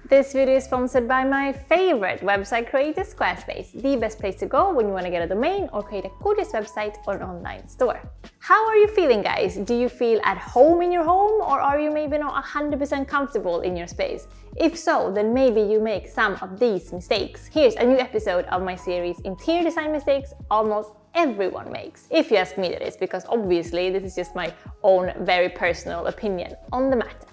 This video is sponsored by my favorite website creator, Squarespace, the best place to go when you want to get a domain or create a gorgeous website or an online store. How are you feeling, guys? Do you feel at home in your home, or are you maybe not 100% comfortable in your space? If so, then maybe you make some of these mistakes. Here's a new episode of my series Interior Design Mistakes Almost Everyone Makes. If you ask me, that is, because obviously this is just my own very personal opinion on the matter.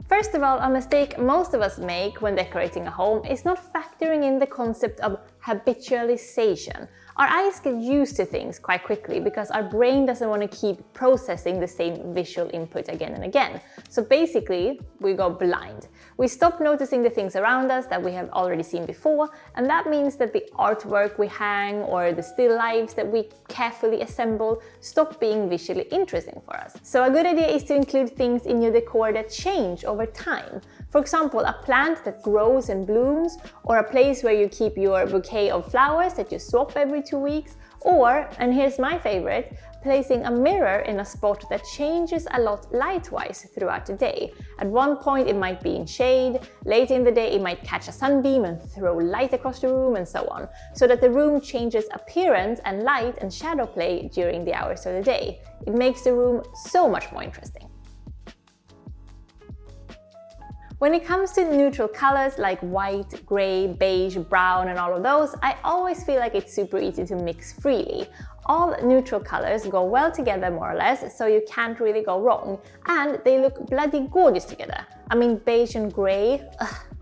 First of all, a mistake most of us make when decorating a home is not factoring in the concept of habitualization. Our eyes get used to things quite quickly because our brain doesn't want to keep processing the same visual input again and again. So basically, we go blind. We stop noticing the things around us that we have already seen before, and that means that the artwork we hang or the still lifes that we carefully assemble stop being visually interesting for us. So a good idea is to include things in your decor that change over time. For example, a plant that grows and blooms, or a place where you keep your bouquet of flowers that you swap every 2 weeks, or, and here's my favorite, placing a mirror in a spot that changes a lot light-wise throughout the day. At one point it might be in shade, later in the day it might catch a sunbeam and throw light across the room, and so on, so that the room changes appearance and light and shadow play during the hours of the day. It makes the room so much more interesting. When it comes to neutral colors like white, grey, beige, brown and all of those, I always feel like it's super easy to mix freely. All neutral colors go well together more or less, so you can't really go wrong, and they look bloody gorgeous together. I mean, beige and grey,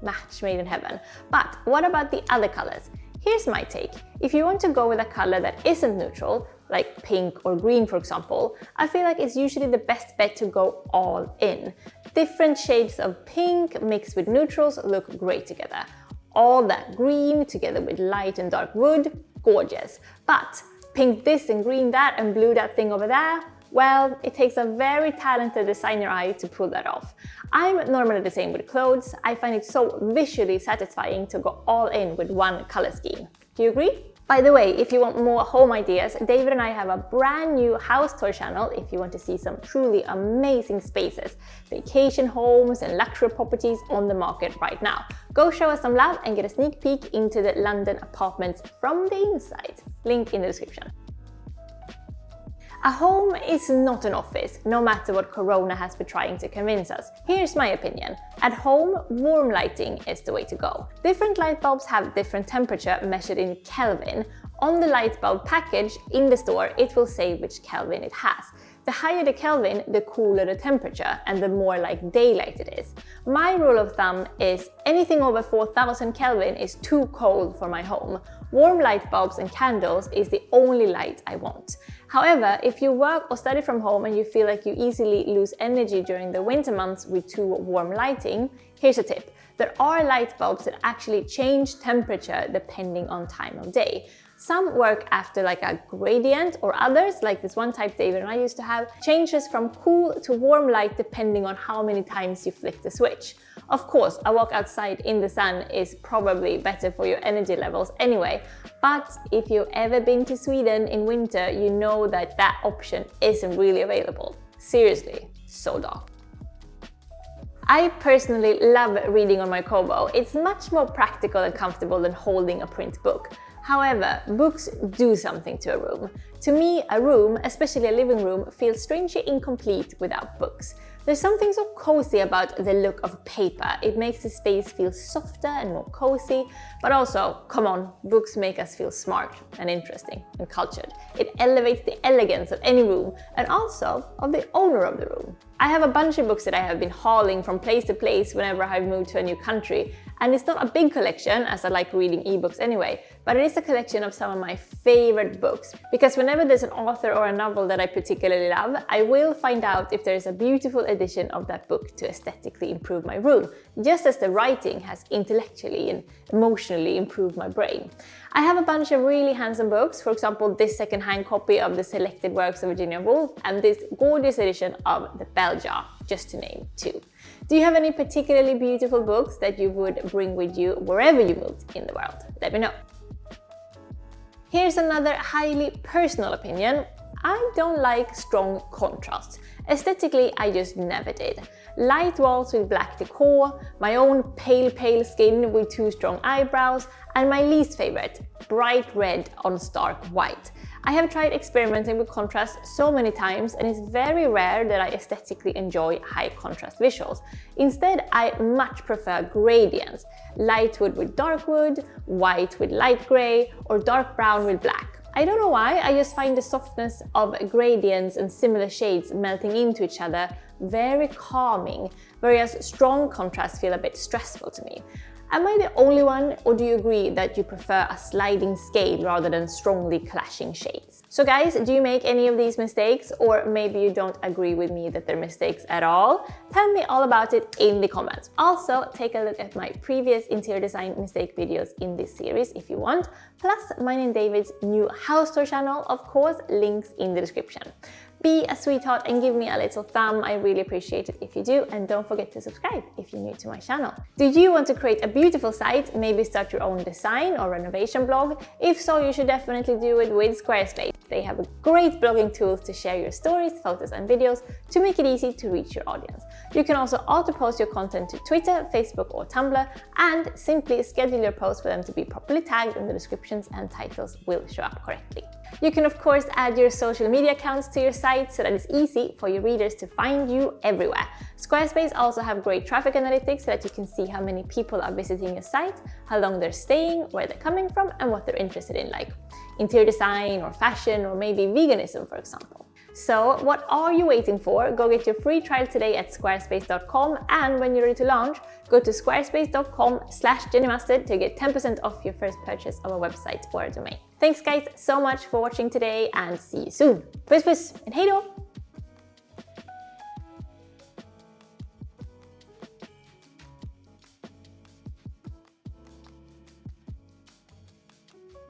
match made in heaven. But what about the other colors? Here's my take. If you want to go with a color that isn't neutral, like pink or green for example, I feel like it's usually the best bet to go all in. Different shades of pink mixed with neutrals look great together. All that green together with light and dark wood, gorgeous. But pink this and green that and blue that thing over there, well, it takes a very talented designer eye to pull that off. I'm normally the same with clothes. I find it so visually satisfying to go all in with one color scheme. Do you agree? By the way, if you want more home ideas, David and I have a brand new house tour channel if you want to see some truly amazing spaces, vacation homes and luxury properties on the market right now. Go show us some love and get a sneak peek into the London apartments from the inside. Link in the description. A home is not an office, no matter what Corona has been trying to convince us. Here's my opinion. At home, warm lighting is the way to go. Different light bulbs have different temperature measured in Kelvin. On the light bulb package in the store, it will say which Kelvin it has. The higher the Kelvin, the cooler the temperature and the more like daylight it is. My rule of thumb is anything over 4000 Kelvin is too cold for my home. Warm light bulbs and candles is the only light I want. However, if you work or study from home and you feel like you easily lose energy during the winter months with too warm lighting, here's a tip. There are light bulbs that actually change temperature depending on time of day. Some work after like a gradient, or others, like this one type David and I used to have, changes from cool to warm light depending on how many times you flick the switch. Of course, a walk outside in the sun is probably better for your energy levels anyway, but if you've ever been to Sweden in winter, you know that that option isn't really available. Seriously, so dark. I personally love reading on my Kobo. It's much more practical and comfortable than holding a print book. However, books do something to a room. To me, a room, especially a living room, feels strangely incomplete without books. There's something so cozy about the look of paper. It makes the space feel softer and more cozy, but also, come on, books make us feel smart and interesting and cultured. It elevates the elegance of any room and also of the owner of the room. I have a bunch of books that I have been hauling from place to place whenever I've moved to a new country, and it's not a big collection as I like reading ebooks anyway, but it is a collection of some of my favorite books, because whenever there's an author or a novel that I particularly love, I will find out if there's a beautiful edition of that book to aesthetically improve my room, just as the writing has intellectually and emotionally improved my brain. I have a bunch of really handsome books, for example this second-hand copy of the selected works of Virginia Woolf and this gorgeous edition of The Bell Jar, just to name two. Do you have any particularly beautiful books that you would bring with you wherever you moved in the world? Let me know. Here's another highly personal opinion. I don't like strong contrast, Aesthetically, I just never did. Light walls with black decor, my own pale skin with too strong eyebrows, and my least favorite, bright red on stark white. I have tried experimenting with contrast so many times, and it's very rare that I aesthetically enjoy high contrast visuals. Instead, I much prefer gradients. Light wood with dark wood, white with light gray, or dark brown with black. I don't know why, I just find the softness of gradients and similar shades melting into each other very calming, whereas strong contrasts feel a bit stressful to me. Am I the only one, or do you agree that you prefer a sliding scale rather than strongly clashing shades? So guys, do you make any of these mistakes, or maybe you don't agree with me that they're mistakes at all? Tell me all about it in the comments. Also, take a look at my previous interior design mistake videos in this series if you want, plus mine and David's new house tour channel, of course, links in the description. Be a sweetheart and give me a little thumb, I really appreciate it if you do, and don't forget to subscribe if you're new to my channel. Do you want to create a beautiful site, maybe start your own design or renovation blog? If so, you should definitely do it with Squarespace. They have great blogging tools to share your stories, photos and videos to make it easy to reach your audience. You can also auto-post your content to Twitter, Facebook or Tumblr, and simply schedule your posts for them to be properly tagged and the descriptions and titles will show up correctly. You can of course add your social media accounts to your site so that it's easy for your readers to find you everywhere. Squarespace also have great traffic analytics so that you can see how many people are visiting your site, how long they're staying, where they're coming from, and what they're interested in, like interior design or fashion or maybe veganism, for example. So what are you waiting for? Go get your free trial today at squarespace.com, and when you're ready to launch, go to squarespace.com/jennymustard to get 10% off your first purchase of a website or a domain. Thanks guys so much for watching today, and see you soon. Puss puss and hej då!